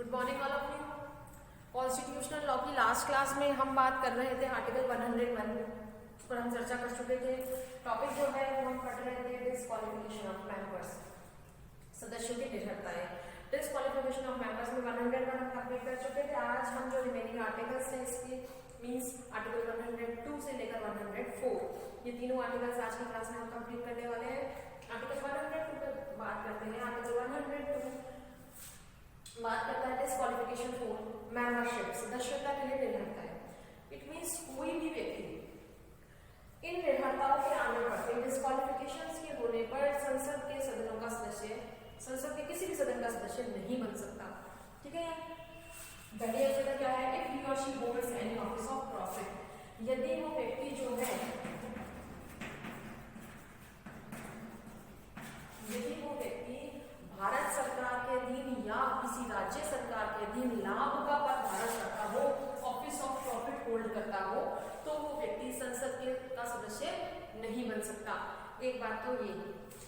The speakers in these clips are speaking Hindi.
Good morning all of you. Constitutional law की लास्ट क्लास में हम बात कर रहे थे आर्टिकल 101 पर हम चर्चा कर चुके थे। टॉपिक जो है वो हम पढ़ रहे थे डिस्क्वालिफिकेशन ऑफ मेंबर्स, सदस्यों की निरर्थताएं। डिस्क्वालिफिकेशन ऑफ मेंबर्स में 101 हम कंप्लीट कर चुके थे। आज हम जो रिमेनिंग आर्टिकल्स हैं इसके मींस आर्टिकल 102 से लेकर 104 ये तीनों आर्टिकल्स आज की क्लास में हम कंप्लीट करने वाले हैं। आर्टिकल 102 पर बात करते हैं। आर्टिकल 102 बात करता है डिस्क्वालिफिकेशन फॉर मेंबरशिप, सदस्यता के लिए निरर्थताएं। इट मींस कोई भी व्यक्ति इन निरर्थताओं के आने पर, इन डिस्क्वालिफिकेशंस के होने पर संसद के सदनों का सदस्य, संसद के किसी भी सदन का सदस्य नहीं बन सकता। ठीक है, पहले अगर क्या है, इफ ही और she holds any office of profit, यदि वो व्यक्ति जो है, यदि वो व्यक्ति भारत सरकार के अधीन या किसी राज्य सरकार के अधीन लाभ का पद धारण करता हो, ऑफिस ऑफ प्रॉफिट होल्ड करता हो, तो वो व्यक्ति संसद के का सदस्य नहीं बन सकता। एक बात तो ये।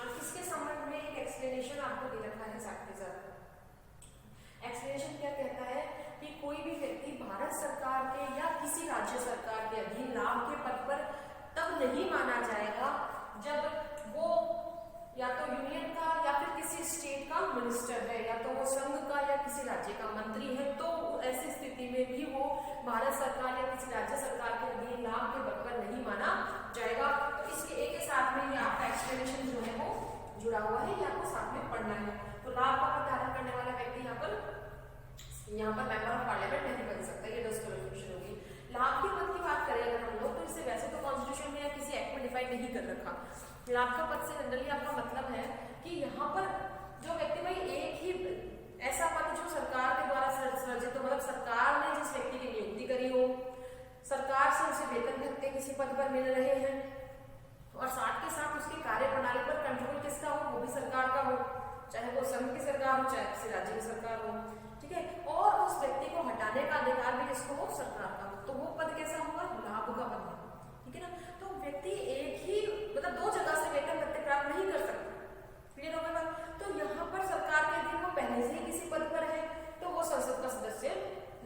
अब इसके संबंध में एक एक्सप्लेनेशन आपको दे रखा है साथ के साथ। एक्सप्लेनेशन क्या कहता है कि कोई भी व्यक्ति भारत सरकार के या किसी राज्य सरकार के अधीन लाभ के पद पर तब नहीं माना जाएगा जब वो या तो यूनियन का या फिर किसी स्टेट का मिनिस्टर है, या तो वो संघ का या किसी राज्य का मंत्री है। तो ऐसी स्थिति में भी वो भारत सरकार या किसी राज्य सरकार के अधीन लाभ के पद पर नहीं माना जाएगा। तो इसके एक के साथ में ये आपका एक्सप्लेनेशन जो है वो जुड़ा हुआ है, ये आपको साथ में पढ़ना है। तो लाभ का पद धारण करने वाला व्यक्ति यहाँ पर मेंबर ऑफ पार्लियामेंट नहीं बन सकता, ये डिस्क्वालिफिकेशन होगी। लाभ के पद की बात करें अगर हम लोग, तो इसे वैसे तो कॉन्स्टिट्यूशन में या किसी एक्ट में डिफाइन नहीं कर रखा। लाभ का पद से जनरली आपका मतलब है कि यहाँ पर जो व्यक्ति भाई एक ही ऐसा पद जो सरकार के द्वारा सृजित हो, मतलब सरकार ने जिस व्यक्ति की नियुक्ति करी हो, सरकार से उसे वेतन भत्ते किसी पद पर मिल रहे हैं, और साथ के साथ उसकी कार्य प्रणाली पर कंट्रोल किसका हो, वो भी सरकार का हो, चाहे वो संघ की सरकार हो चाहे किसी राज्य की सरकार हो। ठीक है, और उस व्यक्ति को हटाने का अधिकार भी किसको हो, सरकार का। तो वो पद कैसा होगा, लाभ का पद है। ठीक है ना, तो व्यक्ति एक ही मतलब दो जगह से वेतन भत्ते प्राप्त नहीं कर सकता। क्लियर हो गया? तो यहाँ पर सरकार के अधीन वो पहले से ही किसी पद पर है तो वो संसद का सदस्य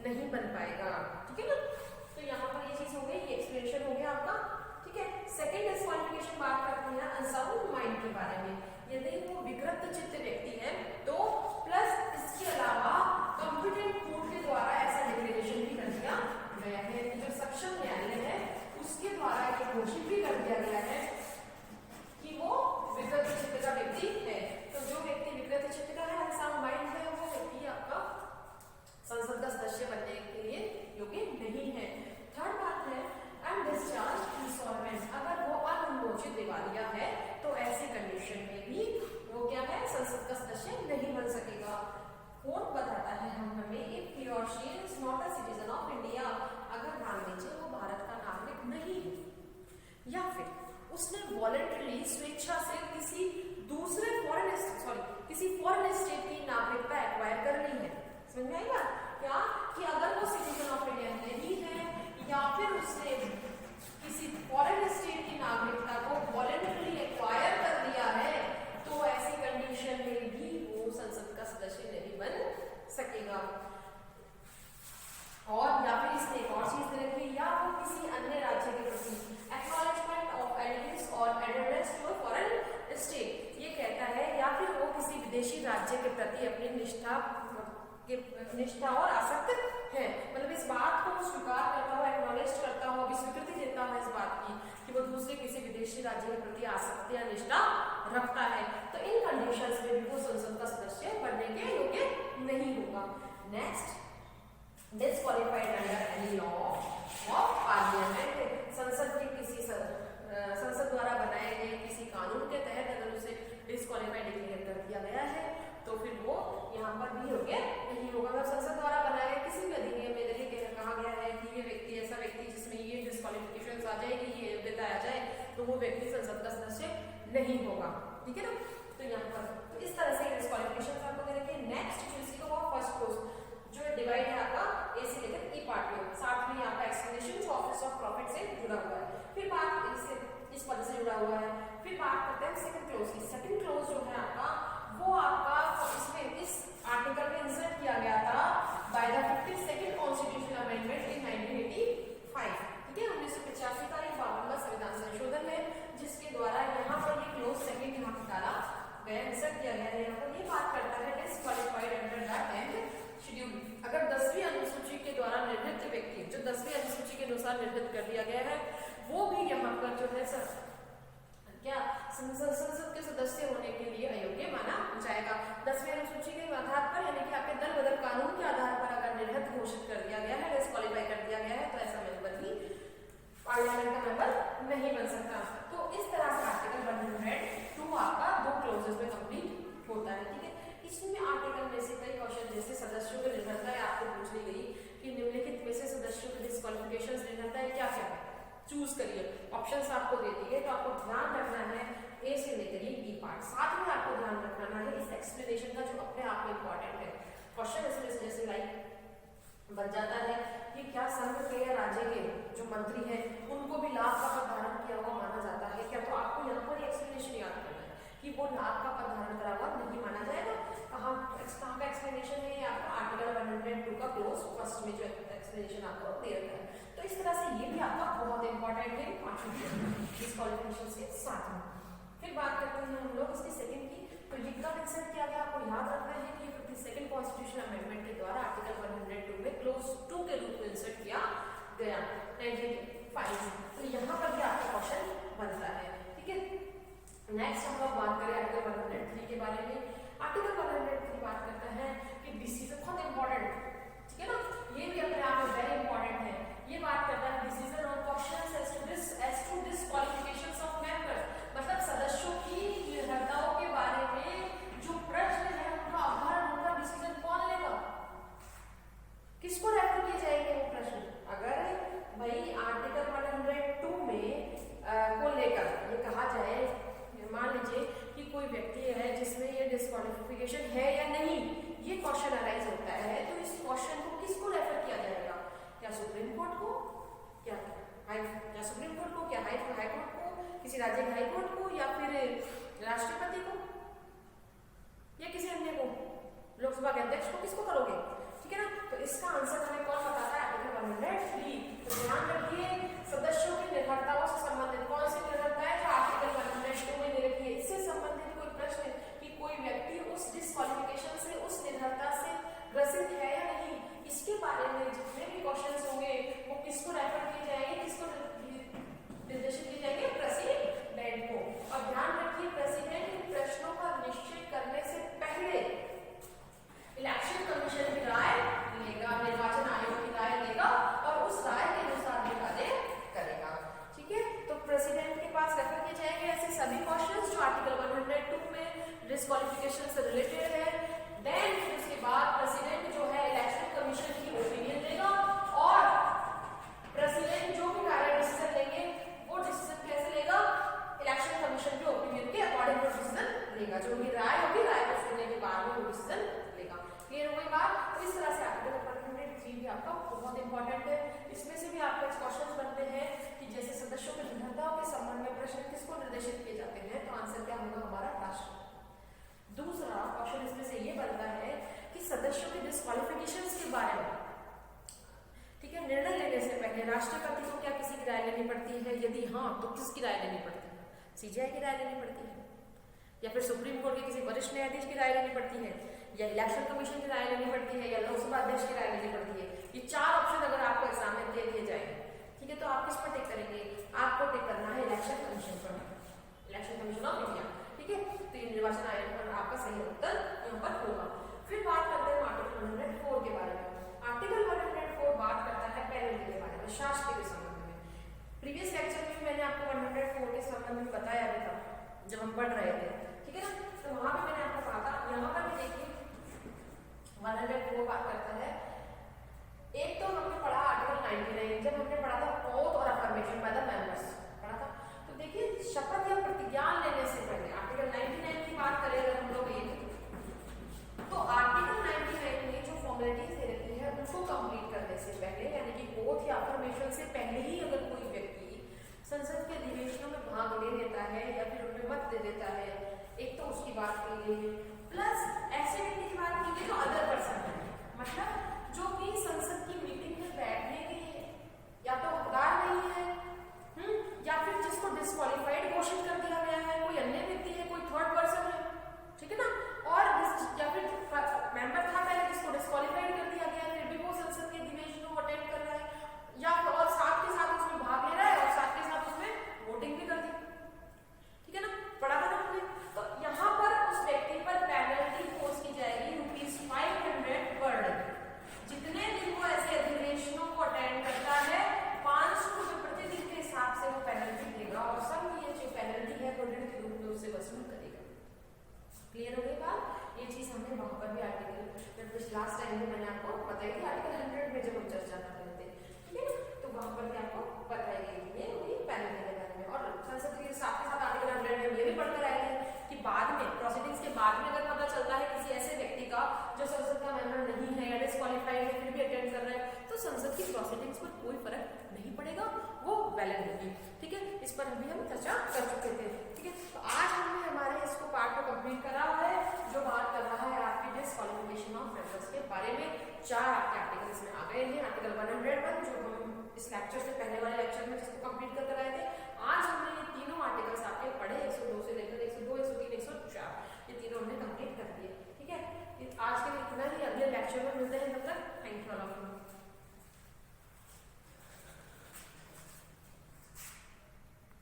नहीं बन पाएगा। ठीक है ना, तो यहाँ पर ये चीज हो गई, ये एक्सप्लेनेशन हो गया आपका। ठीक है, सेकेंड डिस्क्वालिफिकेशन बात करते हैं अनसाउंड माइंड के बारे में। यदि वो विकृत चित्त व्यक्ति है तो प्लस इसके अलावा कॉम्पिटेंट कोर्ट के द्वारा ऐसा डिक्लेरेशन भी कर दिया गया है, जो सक्षम न्यायालय है उसके द्वारा ये घोषित भी कर दिया गया है कि वो विकृत चित्त का व्यक्ति है। तो जो व्यक्ति विकृत चित्त का है, अनसाउंड माइंड है, वो व्यक्ति आपका संसद का सदस्य बनने के लिए योग्य नहीं है। थर्ड बात है अनडिस्चार्ज्ड इंसॉल्वेंट, अगर वो अनमोचित दिवालिया है तो ऐसी कंडीशन में भी वो क्या है, संसद का सदस्य नहीं बन सकेगा। कोर्ट बताता है हमें इफ ही और she is not a citizen of India, अगर मान लीजिए वो भारत का नागरिक नहीं है या फिर उसने वॉलंटरली स्वेच्छा से किसी दूसरे किसी फॉरेन स्टेट की नागरिकता एक्वायर कर ली है। समझ में आई बात? क्या कि अगर वो सिटीजन ऑफ इंडिया नहीं है या फिर उसने किसी फॉरेन स्टेट की नागरिकता को वॉलंटरली एक्वायर कर लिया है, तो ऐसी कंडीशन में भी वो संसद का सदस्य नहीं बन सकेगा। और या फिर इसने एक और चीज दे रखी, या वो किसी अन्य राज्य के प्रति एक्नॉलेजमेंट ऑफ एलिगेंस और address to a foreign state, ये कहता है या फिर वो किसी विदेशी राज्य के प्रति अपनी निष्ठा और आसक्त है, मतलब इस बात को स्वीकार करता हुआ, एक्नॉलेज करता हुआ, भी स्वीकृति देता है इस बात की कि वो दूसरे किसी विदेशी राज्य के प्रति आसक्ति या निष्ठा रखता है, तो इन कंडीशंस में भी वो संसद का सदस्य बनने के योग्य नहीं होगा। Next, disqualified under any law of parliament, संसद के किसी संसद द्वारा बनाए गए किसी कानून के तहत अगर उसे डिस्क्वालिफाइड डिक्लेयर कर दिया गया है तो फिर वो यहाँ पर भी योग्य नहीं होगा। अगर संसद द्वारा बनाए गए किसी भी अधिनियम में यदि कहा गया है कि ये व्यक्ति ऐसा व्यक्ति जिसमें ये डिस्क्वालिफिकेशन आ जाएगी, ये योग्यता आ जाए, तो वो व्यक्ति संसद का सदस्य नहीं होगा। ठीक है ना, तो यहाँ पर तो इस तरह से डिस्क्वालिफिकेशन आपको दे रखी है। नेक्स्ट जो इसी को फर्स्ट क्लोज जो डिवाइड है आपका ए से लेकर ई पार्ट में, साथ में आपका एक्सप्लेनेशन जो ऑफिस ऑफ प्रॉफिट से जुड़ा हुआ है, फिर बात इस पद से जुड़ा हुआ है। फिर बात करते हैं सेकंड द्वारा निर्धारित कर दिया गया है, वो भी यहाँ पर जो है क्या संसद के सदस्य होने के लिए अयोग्य माना जाएगा। 10वें अनुसूची के आधार पर यानी कि आपके दल बदल कानून के आधार पर अगर निर्धारित घोषित कर दिया गया है, डिस्क्वालीफाई कर दिया गया है, तो ऐसा मेंबर भी पार्लियामेंट का मेंबर नहीं बन सकता। तो इस तरह से आर्टिकल 102 आपका 2 क्लोजेस में कंप्लीट होता है। ठीक है, इसमें आर्टिकल में से कई क्वेश्चन जैसे सदस्यों की निर्भरता आपको पूछ ली गई कि निम्नलिखित में से सदस्यों की डिस्क्वालिफिकेशन निर्भरता क्या क्या है, चूज करिए। ऑप्शंस आपको दे दिए, तो आपको ध्यान रखना है ए से लेकर बी पार्ट। साथ में आपको ध्यान रखना है इस एक्सप्लेनेशन का जो अपने आप में इंपॉर्टेंट है। क्वेश्चन इसमें जैसे लाइक बन जाता है कि क्या संघ के या राज्य के जो मंत्री हैं उनको भी लाभ का पद धारण किया हुआ माना जाता है क्या? तो आपको यहाँ पर एक्सप्लेनेशन याद करना है कि वो लाभ का पद धारण करा हुआ नहीं माना जाएगा। कहाँ का एक्सप्लेनेशन है? आपका आर्टिकल 102 का क्लोज फर्स्ट में जो एक्सप्लेनेशन आपको दे रखा है। तो इस तरह से ये भी आपका बहुत इंपॉर्टेंट है डिस्क्वालिफिकेशन के साथ में। फिर बात करते हैं हम लोग इसकी सेकंड की। तो ये कब इंसर्ट किया गया आपको याद रखना है कि 52nd कॉन्स्टिट्यूशन अमेंडमेंट के द्वारा आर्टिकल 102 में क्लोज 2 के रूप में इंसर्ट किया गया 1985। तो यहाँ पर भी आपका क्वेश्चन बनता है। ठीक है, नेक्स्ट हम लोग बात करें आर्टिकल 103 के बारे में। आर्टिकल 103 बात करता है कि डिसीजन बहुत इंपॉर्टेंट, ठीक है ना, ये भी अपने आप में वेरी इंपॉर्टेंट है। ये बात करता है decision on questions as to disqualifications of members, मतलब सदस्यों की निर्भरताओं के बारे में जो प्रश्न है उनका आधार उनका डिसीजन कौन लेगा, किसको रेफर किए जाएंगे वो प्रश्न। अगर भाई आर्टिकल 102 में को लेकर ये कहा जाए, मान लीजिए कि कोई व्यक्ति है जिसमें ये डिस्क्वालिफिकेशन है या नहीं, ये क्वेश्चन अराइज होता है, तो इस क्वेश्चन को किसको रेफर किया जाएगा? क्या सुप्रीम कोर्ट को, क्या सुप्रीम कोर्ट को, क्या हाई कोर्ट को, किसी राज्य के हाई कोर्ट को, या फिर राष्ट्रपति को, या किसी अन्य को, लोकसभा के अध्यक्ष को, किसको करोगे? ठीक है ना, तो इसका आंसर हमें कौन बताता है? आर्टिकल 103। तो ध्यान रखिए सदस्यों की निर्भरताओं से संबंधित कौन सी निर्भरता है जो आर्टिकल 102 में दे रखी है। इससे संबंधित कोई प्रश्न कि कोई व्यक्ति उस डिस्क्वालिफिकेशन से, उस निर्भरता से ग्रसित है या नहीं, इसके बारे में जितने भी क्वेश्चंस होंगे वो किसको रेफर किए जाएंगे, किसको निर्देशित किए जाएंगे? प्रेसिडेंट को। और ध्यान रखिए प्रेसिडेंट इन प्रश्नों का निश्चय करने से पहले इलेक्शन कमीशन की राय लेगा, निर्वाचन आयोग की राय लेगा और उस राय के अनुसार भी कार्य करेगा। ठीक है, तो प्रेसिडेंट के पास रेफर किए जाएंगे ऐसे सभी क्वेश्चंस जो आर्टिकल 102 में डिस्क्वालिफिकेशन से रिलेटेड है। देन उसके बाद प्रेसिडेंट जो है इलेक्शन कमीशन की ओपिनियन देगा और प्रेसिडेंट जो भी कार्य डिसीजन लेंगे वो डिसीजन कैसे लेगा? इलेक्शन कमीशन के ओपिनियन के अकॉर्डिंग वो डिसीजन लेगा, जो भी राय होगी राय को सुनने के बाद में वो डिसीजन लेगा। क्लियर हुई बात? तो इस तरह से आर्टिकल 103 भी आपका बहुत इंपॉर्टेंट है। इसमें से भी आपके क्वेश्चन बनते हैं कि जैसे सदस्यों की निर्भरताओं के संबंध में प्रश्न किसको निर्देशित किए जाते हैं, तो आंसर क्या होगा? हमारा राष्ट्र। दूसरा क्वेश्चन इसमें से ये बनता है कि सदस्यों के डिस्क्वालिफिकेशंस के बारे में, ठीक है, निर्णय लेने से पहले राष्ट्रपति को क्या किसी की राय लेनी पड़ती है? यदि हाँ, तो किसकी राय लेनी पड़ती है? सीजीआई की राय लेनी पड़ती है, या फिर सुप्रीम कोर्ट के किसी वरिष्ठ न्यायाधीश की राय लेनी पड़ती है, या इलेक्शन कमीशन की राय लेनी पड़ती है, या लोकसभा अध्यक्ष की राय लेनी पड़ती है? ये 4 ऑप्शन अगर आपको एग्जाम में दे दिए जाए, ठीक है, तो आप किस पर टिक करेंगे? आपको टिक करना है इलेक्शन कमीशन पर, इलेक्शन कमीशन ऑफ इंडिया। ठीक है, तो ये निर्वाचन आयोग पर आपका सही उत्तर यहाँ पर होगा। फिर बात करते हैं आर्टिकल 104 के बारे में। आर्टिकल 104 बात करता है पेनल्टी के बारे में, शास्ति के संबंध में। प्रीवियस लेक्चर में मैंने आपको 104 के संबंध में बताया भी था जब हम पढ़ रहे थे, ठीक है ना, तो वहां पे मैंने आपको कहा था। यहाँ पर भी देखिए 104 बात करता है, एक तो हमने पढ़ा आर्टिकल 99 जब हमने पढ़ा था ओथ और अफर्मेशन बाय द मेंबर्स पढ़ा था। तो देखिए शपथ या प्रतिज्ञान लेने से पहले आर्टिकल 99 की बात करें अगर हम लोग तो आर्टिकल 99 में जो फॉर्मेलिटीज दे रखी है उसको कंप्लीट करने से पहले, यानी कि ओथ या अफर्मेशन से पहले ही अगर कोई व्यक्ति संसद के अधिवेशनों में भाग ले लेता है या फिर उनमें मत दे देता है लास्ट टाइम में मैंने आपको बताई थी आर्टिकल 100 में जब हम चर्चा कर रहे थे, ठीक है ना, तो वहां पर भी आपको बताई गई थी ये वही पैनल के बारे में। और संसद के साथ के साथ आर्टिकल 100 में ये भी पढ़कर आए हैं कि बाद में प्रोसीडिंग्स के बाद में अगर पता चलता है किसी ऐसे व्यक्ति का जो संसद का मेंबर नहीं है या डिस्क्वालीफाइड है फिर भी अटेंड कर रहा है, तो संसद की प्रोसीडिंग्स पर कोई फर्क नहीं पड़ेगा, वो वैलिड होगी, ठीक है। इस पर भी हम चर्चा कर चुके थे, ठीक है। तो आज हमने हमारे इसको पार्ट को कंप्लीट करा है जो बात कर रहा है आपकी डिस्क्वालिफिकेशन ऑफ मेंबर्स के बारे में। 4 आपके आर्टिकल्स में आ गए हैं। आर्टिकल 101 जो हम इस लेक्चर से पहले वाले लेक्चर में जिसको कंप्लीट कर आए थे, आज हमने ये तीनों आर्टिकल्स आपके पढ़े 102 से लेकर 102, 103, 104 ये तीनों हमने कंप्लीट कर दिए, ठीक है। आज के लिए इतना ही। अगले लेक्चर में मिलते हैं।